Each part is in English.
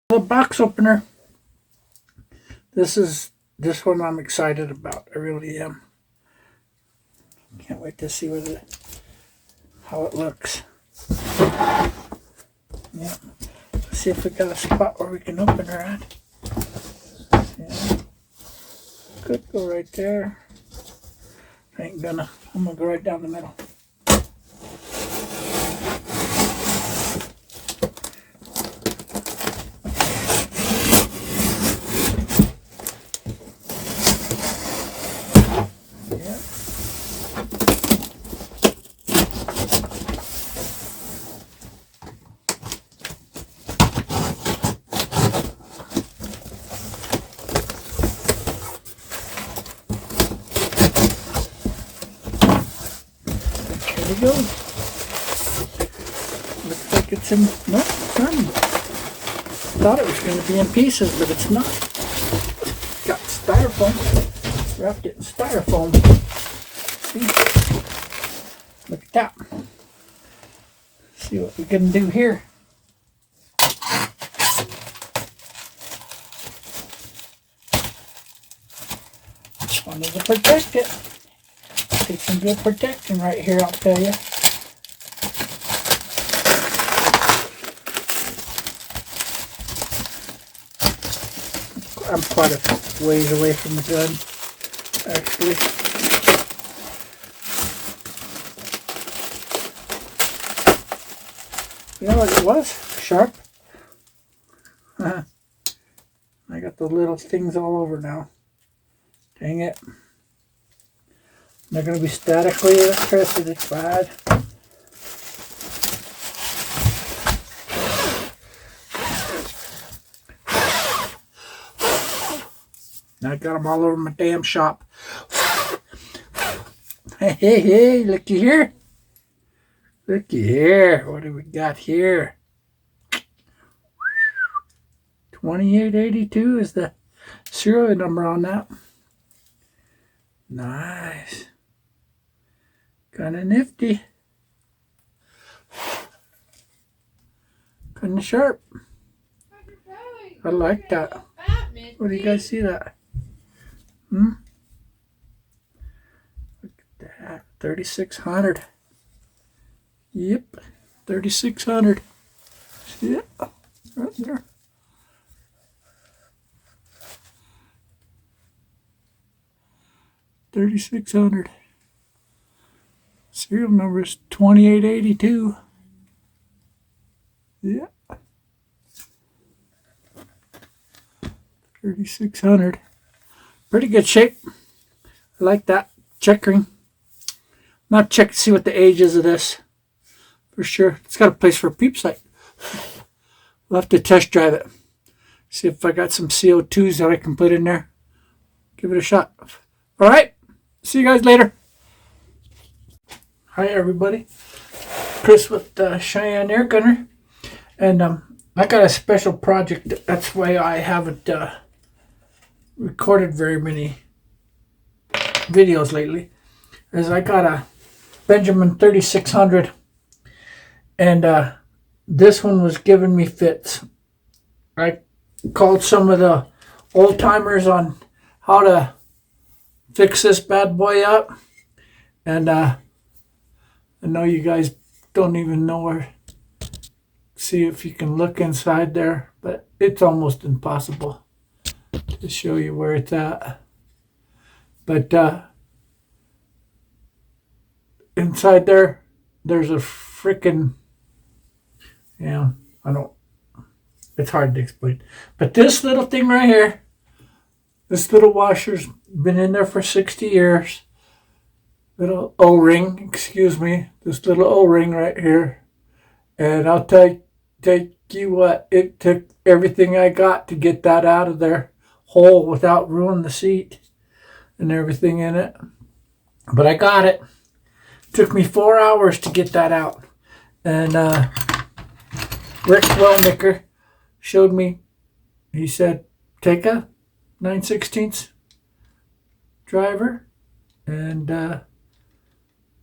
The box opener. This one I'm excited about. I really am. Can't wait to see how it looks. Yeah. Let's see if we got a spot where we can open her at. Yeah. Could go right there. I'm gonna go right down the middle. There we go. Looks like it's in, no, it's not. Thought it was going to be in pieces, but it's not. Got styrofoam. Wrapped it in styrofoam. See? Look at that. See what we can do here. Just wanted to protect it. Take some good protection right here, I'll tell you. I'm quite a ways away from the gun, actually. You know what it was? Sharp. I got the little things all over now. Dang it. They're going to be statically electricity. It's bad. I got them all over my damn shop. Hey, looky here. Looky here. What do we got here? 2882 is the serial number on that. Nice. Kind of nifty. Kind of sharp. I like that. What do you guys see that? Look at that. 3600. Yep. 3600. See it? Right there. $3,600. Serial number is 2882. Yeah. 3,600. Pretty good shape. I like that. Checkering. Not check to see what the age is of this. For sure. It's got a place for a peep sight. We'll have to test drive it. See if I got some CO2s that I can put in there. Give it a shot. Alright. See you guys later. Hi everybody. Chris with Cheyenne Air Gunner. And I got a special project. That's why I haven't recorded very many videos lately. As I got a Bejamin 3600. And this one was giving me fits. I called some of the old timers on how to fix this bad boy up, and I know you guys don't even know where. See if you can look inside there, but it's almost impossible to show you where it's at. But inside there's a freaking, it's hard to explain. But this little thing right here, this little washer's been in there for 60 years. Little O-ring, excuse me. This little O-ring right here. And I'll take you what, it took everything I got to get that out of there whole without ruining the seat and everything in it. But I got it. Took me 4 hours to get that out. And Rick Wellnicker showed me, he said, take a 9/16 driver and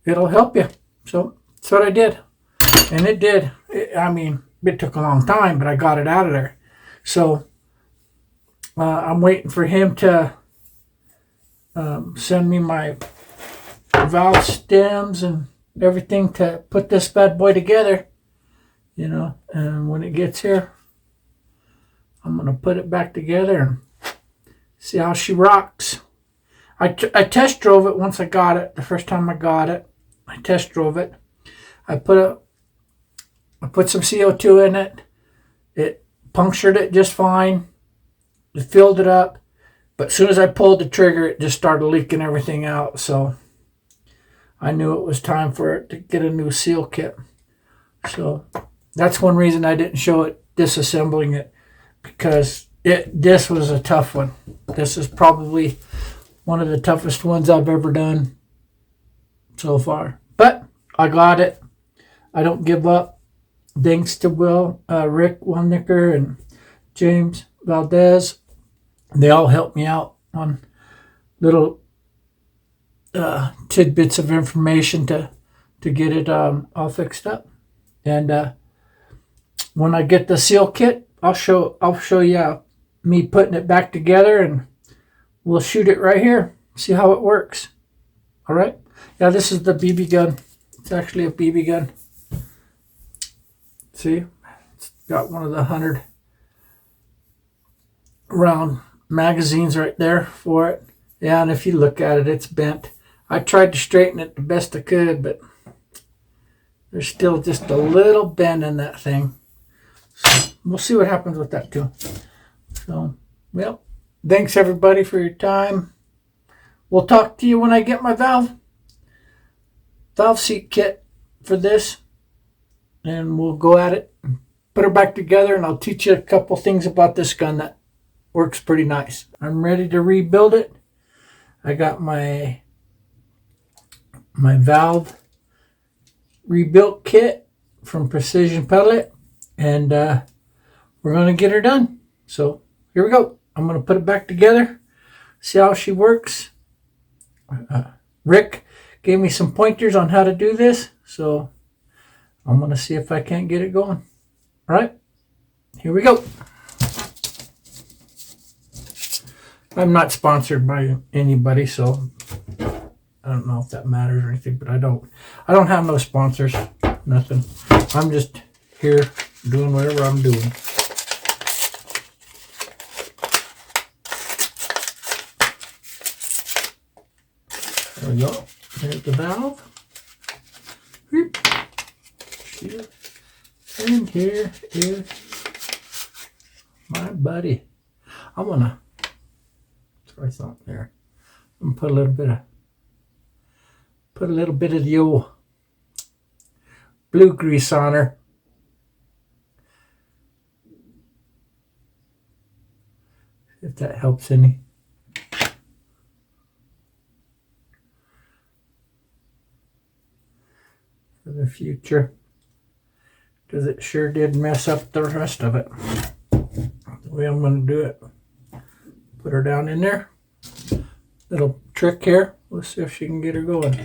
it'll help you. So that's what I did. And it did. It took a long time, but I got it out of there. So I'm waiting for him to send me my valve stems and everything to put this bad boy together, you know. And when it gets here, I'm going to put it back together and see how she rocks. I test drove it once I got it. The first time I got it, I test drove it. I put some CO2 in it. It punctured it just fine. It filled it up. But as soon as I pulled the trigger, it just started leaking everything out. So I knew it was time for it to get a new seal kit. So that's one reason I didn't show it disassembling it, because this was a tough one. This is probably one of the toughest ones I've ever done so far. But I got it. I don't give up. Thanks to Rick Wanicker and James Valdez. They all helped me out on little tidbits of information to get it all fixed up. And when I get the seal kit, I'll show you me putting it back together, and we'll shoot it right here. See how it works. All right. Yeah, this is the BB gun. It's actually a BB gun. See, it's got one of the 100 round magazines right there for it. Yeah, and if you look at it, it's bent. I tried to straighten it the best I could, but there's still just a little bend in that thing. So we'll see what happens with that too. So, well, thanks everybody for your time. We'll talk to you when I get my valve seat kit for this, and we'll go at it, put her back together, and I'll teach you a couple things about this gun that works pretty nice. I'm ready to rebuild it. I got my valve rebuilt kit from Precision Pellet, and we're going to get her done. So here we go. I'm going to put it back together, see how she works. Rick gave me some pointers on how to do this, so I'm going to see if I can't get it going. All right, here we go. I'm not sponsored by anybody, so I don't know if that matters or anything, but I don't have no sponsors, nothing. I'm just here doing whatever I'm doing. There we go. There's the valve. And here is my buddy. I'm gonna try something there. I'm gonna put a little bit of the old blue grease on her. If that helps any. For the future, because it sure did mess up the rest of it. The way I'm going to do it, put her down in there. Little trick here. Let's see if she can get her going.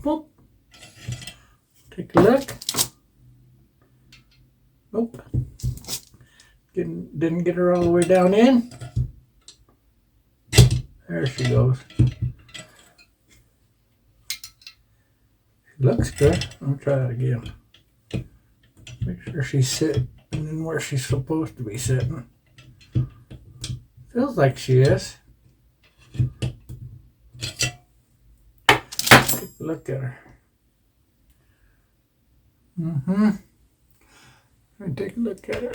Boop. Take a look. Nope. Didn't get her all the way down in. There she goes. Looks good. I'll try that again. Make sure she's sitting in where she's supposed to be sitting. Feels like she is. Take a look at her. Take a look at her.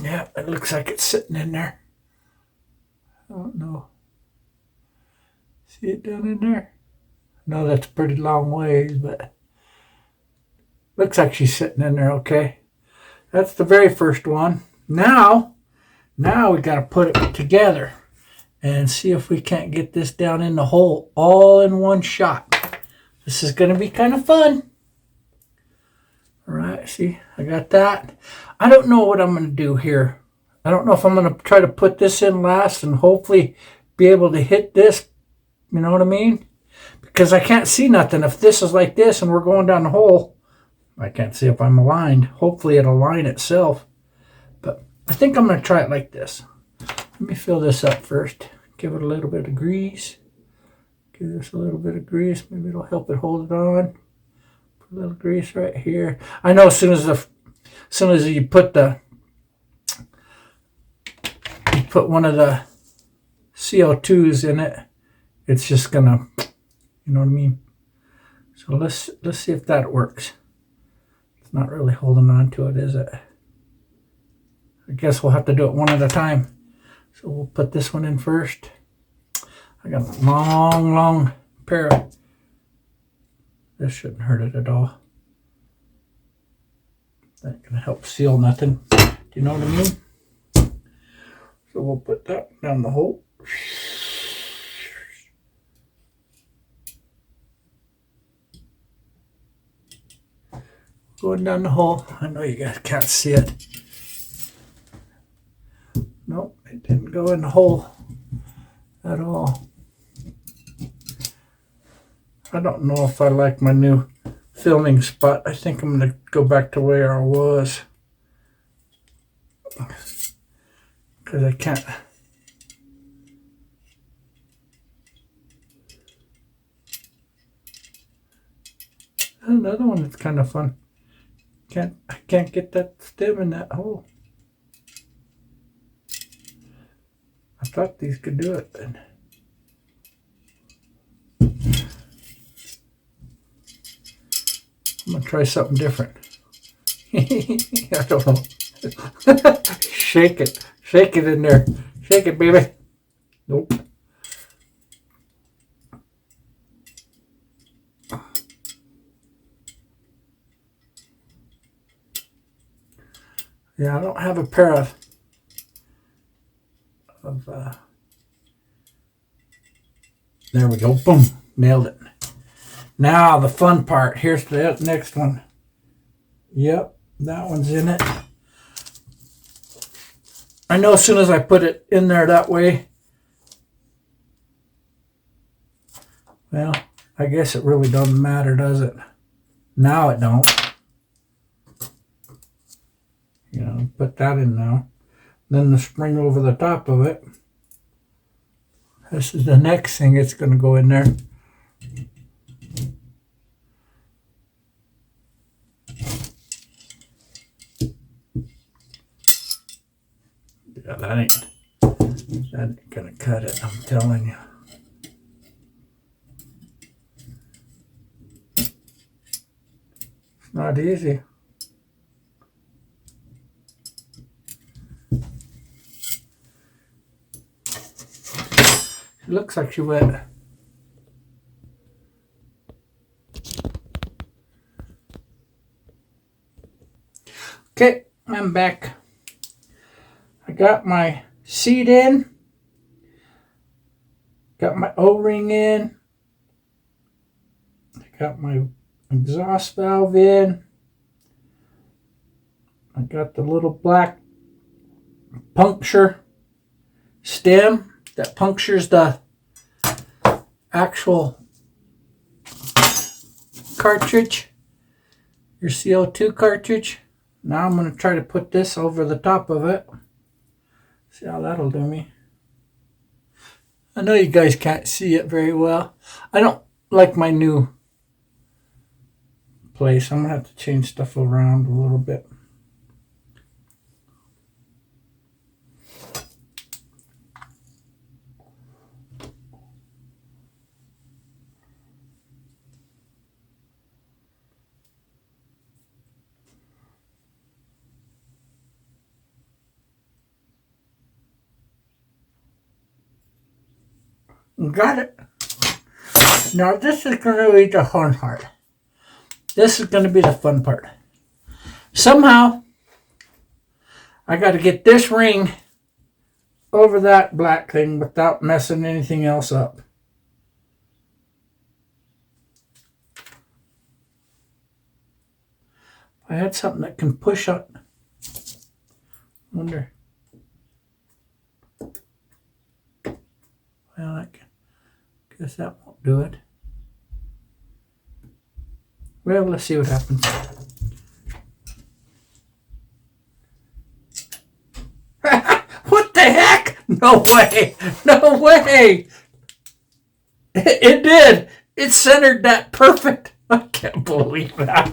Yeah, it looks like it's sitting in there. I don't know. See it down in there? No, that's a pretty long ways, but looks like she's sitting in there okay. That's the very first one. Now we got to put it together and see if we can't get this down in the hole all in one shot. This is going to be kind of fun. All right, see, I got that. I don't know what I'm going to do here. I don't know if I'm going to try to put this in last and hopefully be able to hit this. You know what I mean? Because I can't see nothing. If this is like this and we're going down the hole, I can't see if I'm aligned. Hopefully it'll align itself. But I think I'm going to try it like this. Let me fill this up first. Give it a little bit of grease. Give this a little bit of grease. Maybe it'll help it hold it on. Put a little grease right here. I know as soon as you put one of the CO2s in it, it's just gonna, you know what I mean? So let's see if that works. It's not really holding on to it, is it? I guess we'll have to do it one at a time. So we'll put this one in first. I got a long pair of, this shouldn't hurt it at all. That can help seal nothing. Do you know what I mean? So we'll put that down the hole. Going down the hole. I know you guys can't see it. Nope, it didn't go in the hole at all. I don't know if I like my new filming spot. I think I'm going to go back to where I was. Because I can't. Another one that's kind of fun. I can't get that stem in that hole. I thought these could do it, but I'm gonna try something different. I don't know. Shake it in there. Shake it, baby. Nope. Yeah, I don't have a pair of there we go. Boom. Nailed it. Now the fun part. Here's the next one. Yep, that one's in it. I know as soon as I put it in there that way, well, I guess it really doesn't matter, does it? Now it don't. You know, put that in now. Then the spring over the top of it. This is the next thing it's going to go in there. Yeah, that ain't going to cut it, I'm telling you. It's not easy. It looks like she wet. Okay, I'm back. I got my seat in. Got my O-ring in. I got my exhaust valve in. I got the little black puncture stem that punctures the actual cartridge, your CO2 cartridge. Now I'm going to try to put this over the top of it. See how that'll do me. I know you guys can't see it very well. I don't like my new place. I'm going to have to change stuff around a little bit. Got it. Now this is going to be the fun part. This is going to be the fun part. Somehow, I got to get this ring over that black thing without messing anything else up. I had something that can push up. Wonder. Well, I guess that won't do it. Well, let's see what happens. No way. No way. It did. It centered that perfect. I can't believe that.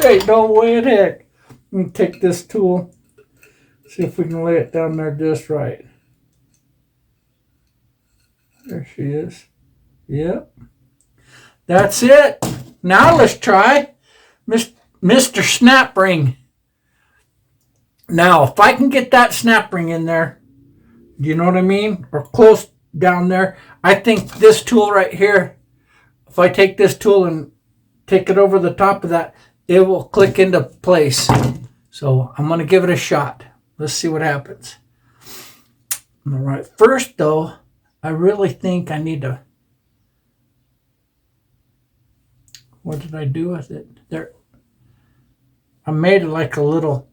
Ain't no way in heck. I'm going to take this tool. See if we can lay it down there just right. There she is. Yep. That's it. Now let's try Mr. Snap Ring. Now, if I can get that snap ring in there, do you know what I mean? Or close down there. I think this tool right here, if I take this tool and take it over the top of that, it will click into place. So I'm going to give it a shot. Let's see what happens. All right. First, though, I really think I need to... What did I do with it? There. I made it like a little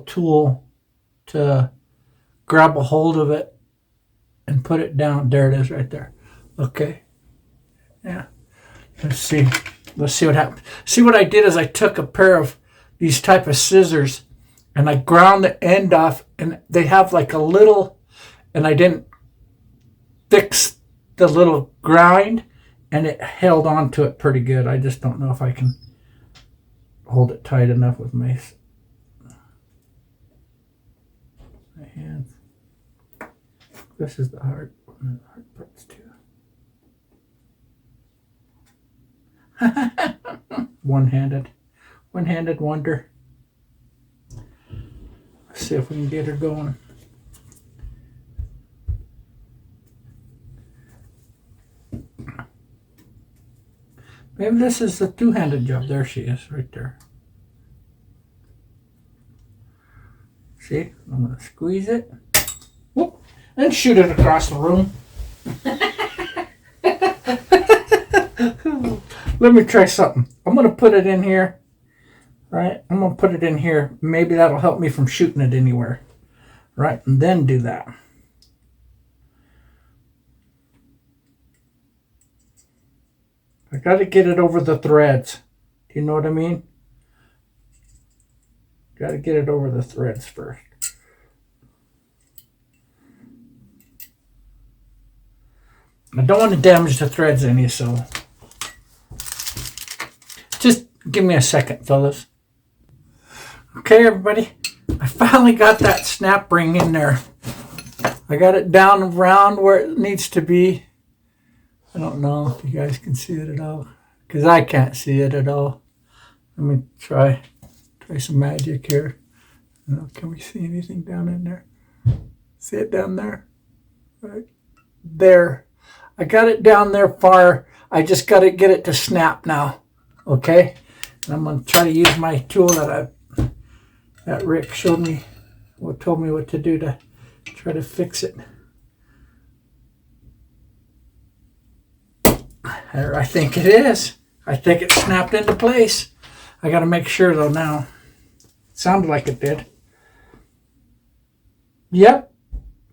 tool to grab a hold of it and put it down. There it is right there. Okay. Yeah. Let's see. Let's see what happens. See, what I did is I took a pair of these type of scissors and I ground the end off, and they have like a little, and I didn't fix the little grind, and it held on to it pretty good. I just don't know if I can hold it tight enough with my hands. This is the hard parts too. One-handed wonder. Let's see if we can get her going. Maybe this is the two-handed job. There she is, right there. See, I'm going to squeeze it. Whoop, and shoot it across the room. Let me try something. I'm going to put it in here. Right? I'm going to put it in here. Maybe that'll help me from shooting it anywhere. Right? And then do that. I got to get it over the threads. Do you know what I mean? Got to get it over the threads first. I don't want to damage the threads any, so just give me a second, fellas. Okay, everybody. I finally got that snap ring in there. I got it down around where it needs to be. I don't know if you guys can see it at all, because I can't see it at all. Let me try some magic here. Can we see anything down in there? See it down there? Right there. I got it down there far. I just got to get it to snap now. Okay? And I'm going to try to use my tool that Rick showed me, told me what to do to try to fix it. There, I think it is. I think it snapped into place. I got to make sure though now. Sounded like it did. Yep.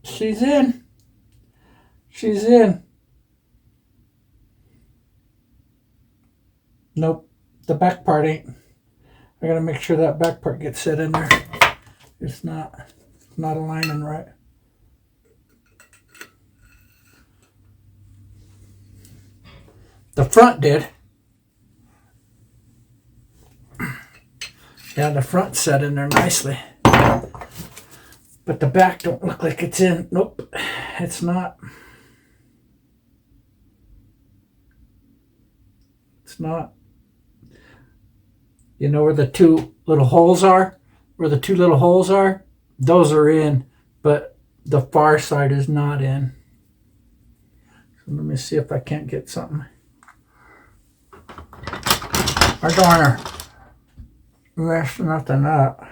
She's in. She's in. Nope. The back part ain't. I got to make sure that back part gets set in there. It's not aligning right. The front did. Yeah, the front set in there nicely. But the back don't look like it's in. Nope, it's not. It's not. You know where the two little holes are? Where the two little holes are? Those are in, but the far side is not in. So let me see if I can't get something. Or darn her. Mess nothing up.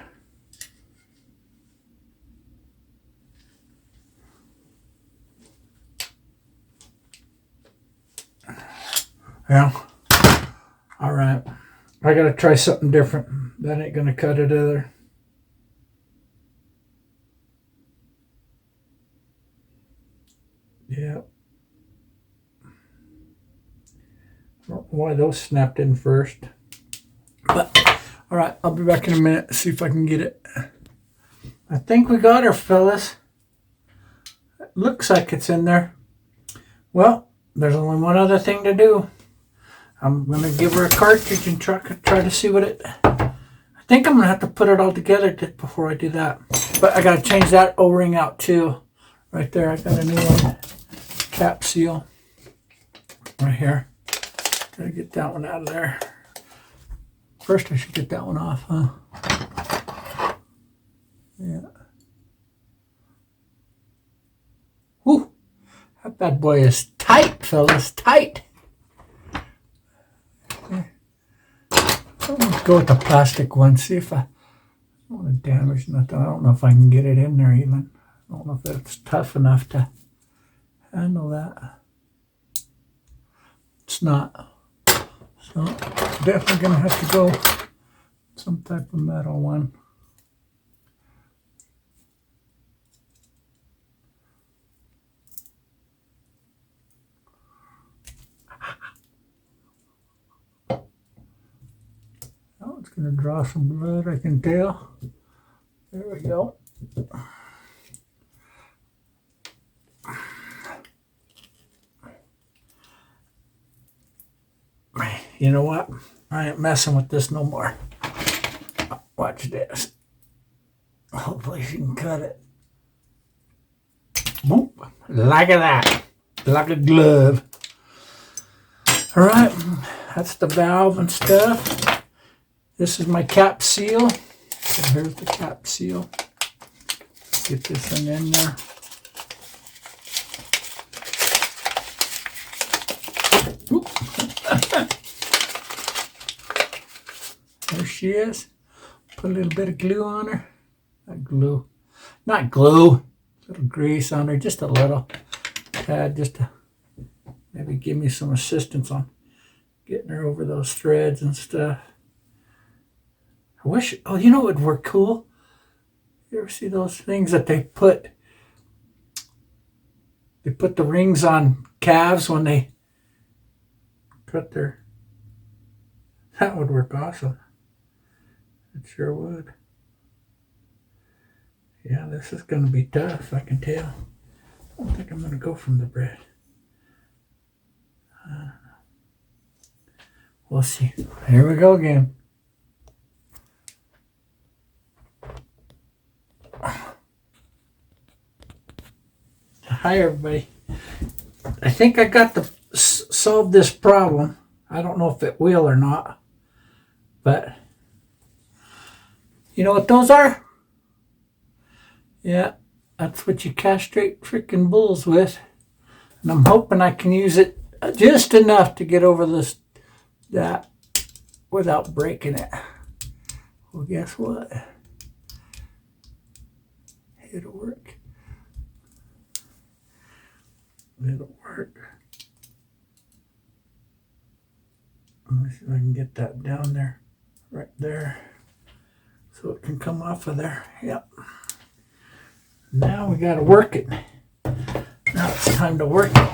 Yeah. All right. I got to try something different. That ain't going to cut it either. Yeah. I don't know why those snapped in first. But, all right, I'll be back in a minute to see if I can get it. I think we got her, fellas. It looks like it's in there. Well, there's only one other thing to do. I'm going to give her a cartridge and try to see what it... I think I'm going to have to put it all together before I do that. But I got to change that O-ring out too. Right there, I got a new one. Cap seal. Right here. Gotta get that one out of there. First I should get that one off, huh? Yeah. Whew. That bad boy is tight, fellas. Tight. Okay. I'm gonna go with the plastic one. See if I don't want to damage nothing. I don't know if I can get it in there even. I don't know if it's tough enough to handle that. It's not. So definitely gonna have to go some type of metal one. Oh, it's gonna draw some blood, I can tell. There we go. You know what? I ain't messing with this no more. Watch this. Hopefully she can cut it. Boop. Like that. Like a glove. Alright. That's the valve and stuff. This is my cap seal. So here's the cap seal. Get this thing in there. There she is. Put a little bit of glue on her. Not glue. A little grease on her, just a little tad, just to maybe give me some assistance on getting her over those threads and stuff. I wish, oh, you know what would work cool? You ever see those things that they put the rings on calves when they cut their, that would work awesome. It sure would. Yeah, this is going to be tough, I can tell. I don't think I'm going to go from the bread. We'll see. Here we go again. Hi, everybody. I think I got to solve this problem. I don't know if it will or not, but you know what those are? Yeah, that's what you castrate freaking bulls with. And I'm hoping I can use it just enough to get over that without breaking it. Well, guess what? It'll work. It'll work. Let me see if I can get that down there, right there, so it can come off of there. Yep. Now we got to work it. Now it's time to work it.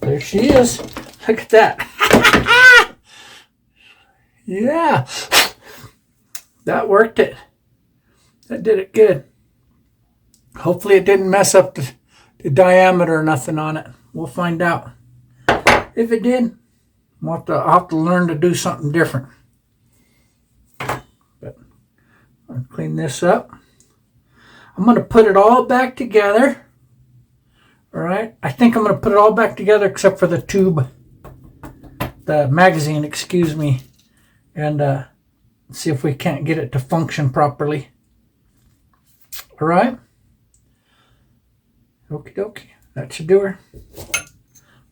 There she is. Look at that. Yeah. That worked it. That did it good. Hopefully it didn't mess up the diameter or nothing on it. We'll find out. If it did, I'll have to learn to do something different. But I'll clean this up. I'm going to put it all back together. All right. I think I'm going to put it all back together except for the tube, the magazine, excuse me, and see if we can't get it to function properly. All right. Okie dokie. That should do her.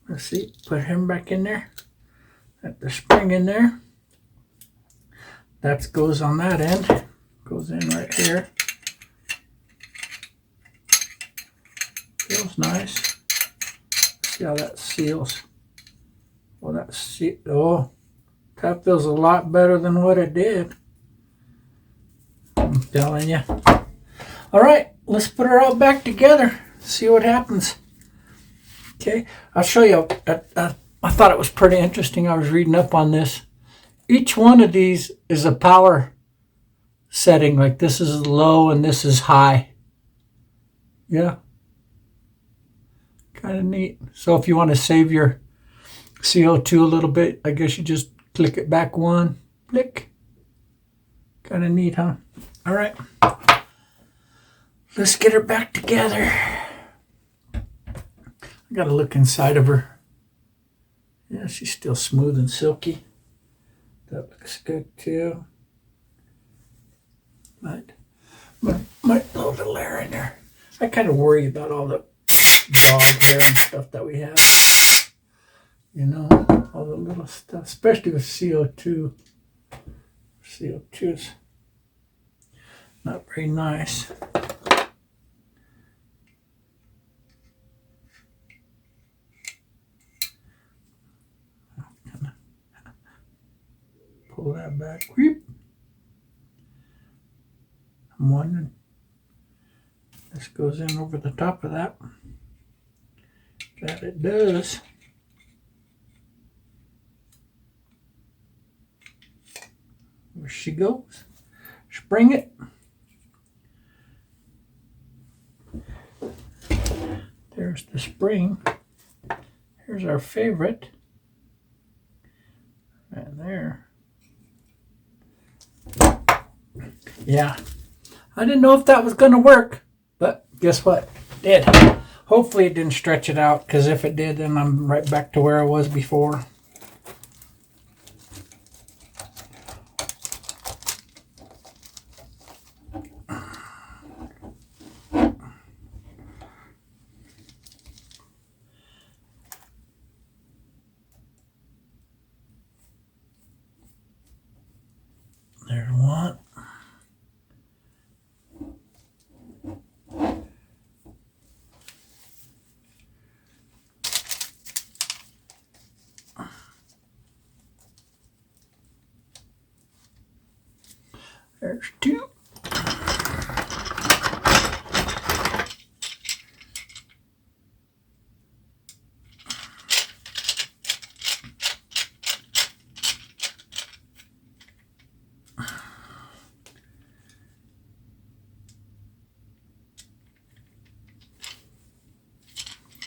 Let's see. Put him back in there. Got the spring in there. That goes on that end. Goes in right here. Feels nice. See how that seals. Well, that feels a lot better than what it did. I'm telling you. All right, let's put her all back together. See what happens. Okay, I'll show you I thought it was pretty interesting. I was reading up on this. Each one of these is a power setting. Like this is low and this is high. Yeah. Kind of neat. So if you want to save your CO2 a little bit, I guess you just click it back one. Click. Kind of neat, huh? All right. Let's get her back together. I got to look inside of her. Yeah, she's still smooth and silky. That looks good too. But might throw a little air in there. I kind of worry about all the dog hair and stuff that we have. You know, all the little stuff, especially with CO2. CO2's not very nice. Pull that back. Weep. I'm wondering. This goes in over the top of that. That it does. There she goes. Spring it. There's the spring. Here's our favorite. Right there. Yeah. I didn't know if that was going to work, but guess what? It did. Hopefully it didn't stretch it out, because if it did, then I'm right back to where I was before. There's one. There's two.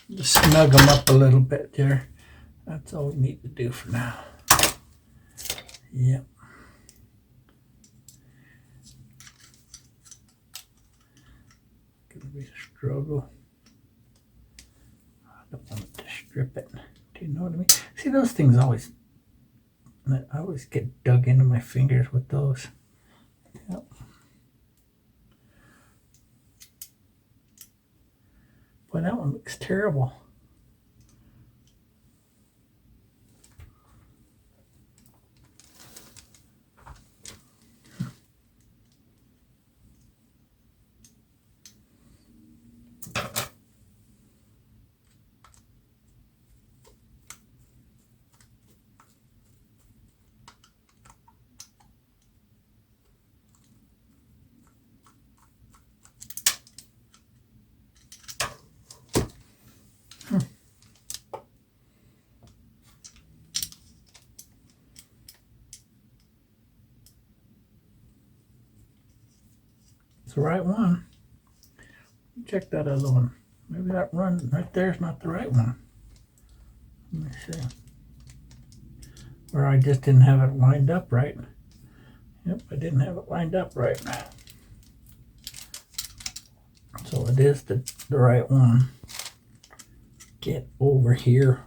Just snug them up a little bit there. That's all we need to do for now. Yep. Gonna be a struggle. I don't want to strip it. Do you know what I mean? See, those things always, I always get dug into my fingers with those. Yep. Boy, that one looks terrible. It's the right one. Check that other one. Maybe that run right there is not the right one. Let me see. Or I just didn't have it lined up right. Yep, I didn't have it lined up right. So it is the right one. Get over here.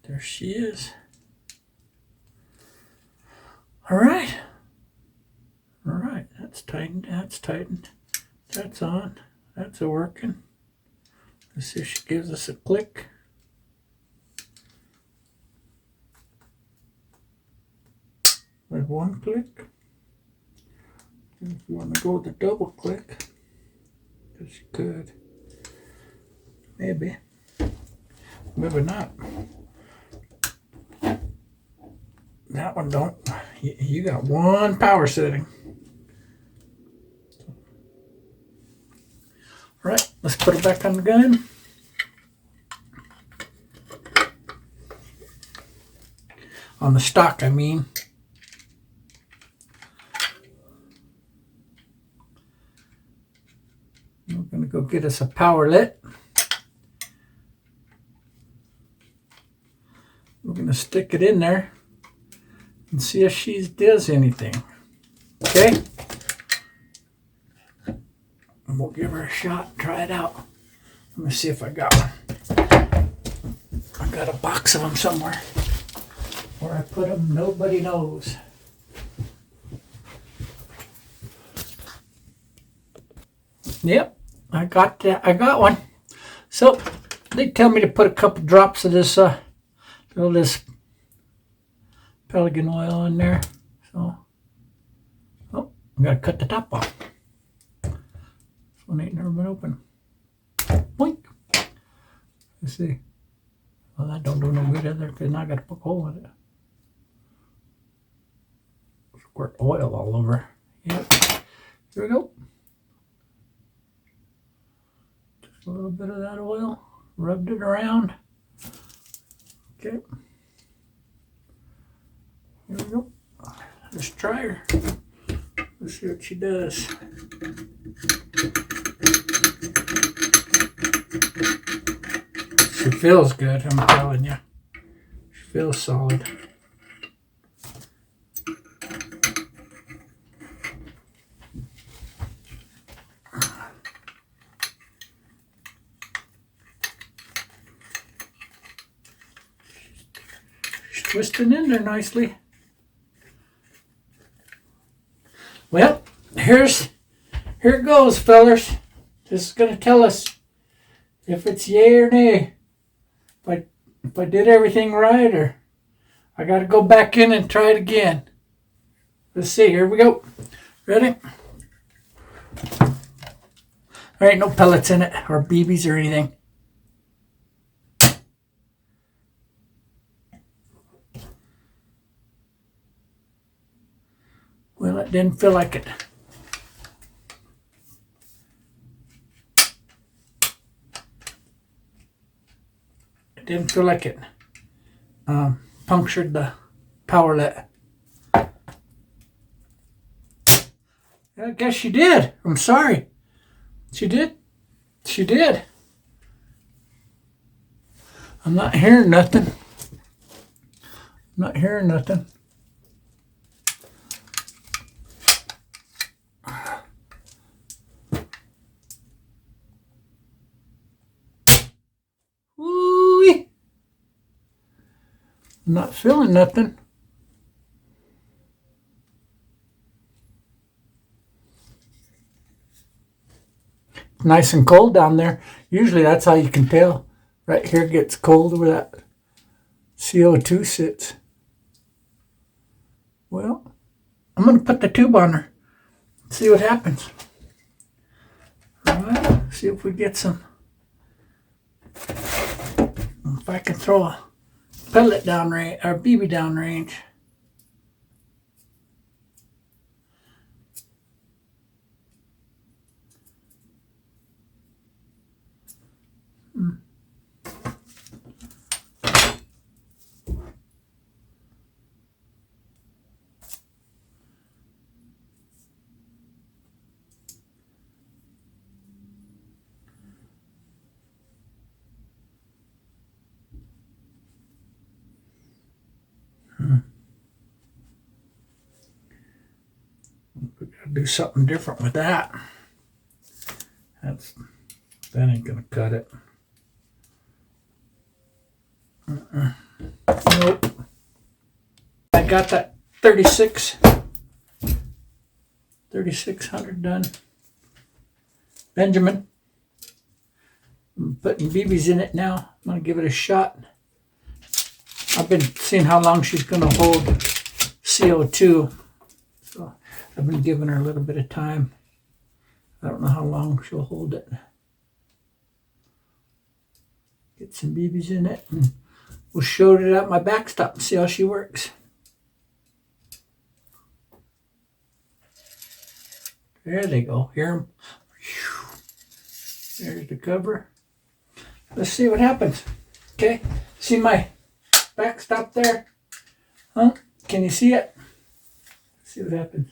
There she is. All right. All right. That's tightened. That's tightened. That's on. That's a working. Let's see if she gives us a click. one click. And if you want to go with the double click, because you could. Maybe. Maybe not. That one don't. You got one power setting. All right, let's put it back on the gun. On the stock, I mean. We're going to go get us a power lit. We're going to stick it in there and see if she does anything. Okay? And we'll give her a shot, try it out. Let me see if I got one. I got a box of them somewhere. Where I put them, nobody knows. Yep, I got that. I got one. So they tell me to put a couple drops of this this Pelican oil in there. So, oh, I gotta cut the top off. This one ain't never been open. Boink. Let's see. Well, that don't do no good either, because now I gotta poke a hole in it. Squirt oil all over. Yep. Here we go. Just a little bit of that oil. Rubbed it around. Okay. Here we go. Let's try her. Let's see what she does. She feels good, I'm telling you. She feels solid. She's twisting in there nicely. Well, here it goes, fellers. This is going to tell us if it's yay or nay. If I did everything right, or I got to go back in and try it again. Let's see. Here we go. Ready? There ain't no pellets in it, or BBs or anything. Well, it didn't feel like it. It didn't feel like it punctured the power lit. I guess she did. I'm sorry. She did. She did. I'm not hearing nothing. I'm not hearing nothing. Woo-wee. I'm not feeling nothing. Nice and cold down there. Usually that's how you can tell. Right here gets cold where that CO2 sits. Well, I'm going to put the tube on her. See what happens. All right, see if we get some. If I can throw a pellet down range, or BB down range. We gotta do something different with that. That ain't gonna cut it. Nope. I got that 3600 done. Bejamin. I'm putting BBs in it now. I'm gonna give it a shot. I've been seeing how long she's gonna hold CO2. I've been giving her a little bit of time. I don't know how long she'll hold it. Get some BBs in it, and we'll show it at my backstop and see how she works. There they go. Hear them? There's the cover. Let's see what happens. Okay, see my backstop there? Huh? Can you see it? Let's see what happens.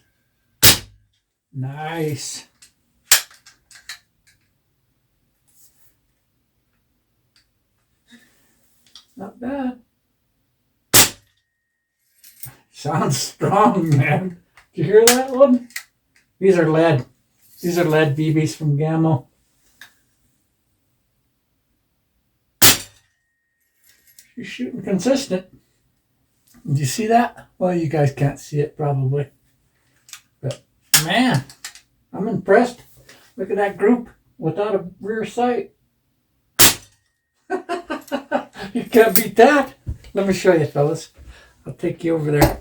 Nice. Not bad. Sounds strong, man. Did you hear that one? These are lead. These are lead BBs from Gammo. She's shooting consistent. Did you see that? Well, you guys can't see it probably. But man, I'm impressed. Look at that group without a rear sight. You can't beat that. Let me show you, fellas. I'll take you over there.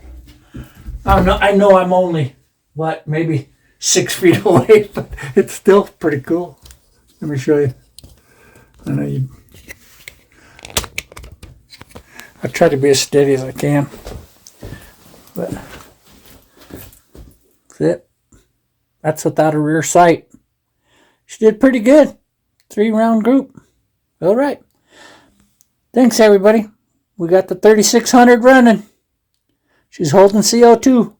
I know I'm only, what, maybe 6 feet away, but it's still pretty cool. Let me show you. I know you. I try to be as steady as I can. But that's it. That's without a rear sight. She did pretty good. 3-round group. All right. Thanks, everybody. We got the 3600 running. She's holding CO2.